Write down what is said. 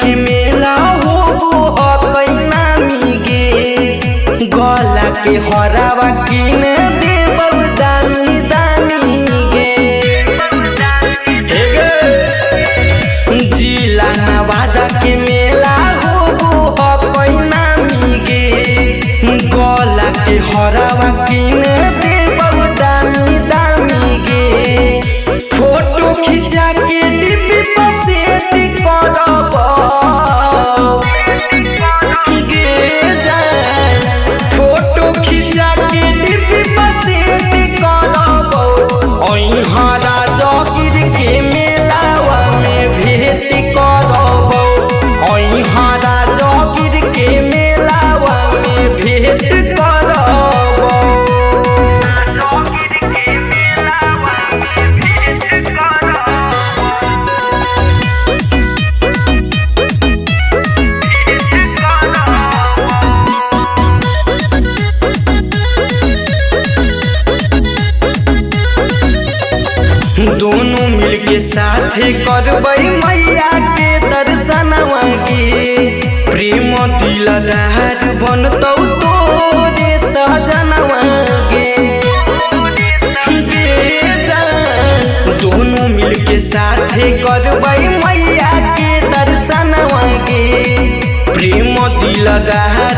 के मेला होबो अपना गे गला के हरावा किन देबौ दानी दानी गे जिला नवादा के मेला होबो अपना गे गला के हरावा किन देबौ दानी दानी गे फोटो खिंचा के डिब्बी पर सेट करब गे जान फोटो खिंचा के डिब्बी पर सेट करब ओइहरा जगिर के मेलावा में भेंट करब ओइहरा जगिर के मेलावा में भेंट करब दोनों मिलके साथे करबै मैया के दर्शनवा गे प्रेम दिलदार बनतौ तोरे सजनवा गे जान दोनों मिलके साथे करबै मैया के दर्शनवा गे प्रेम दिलदार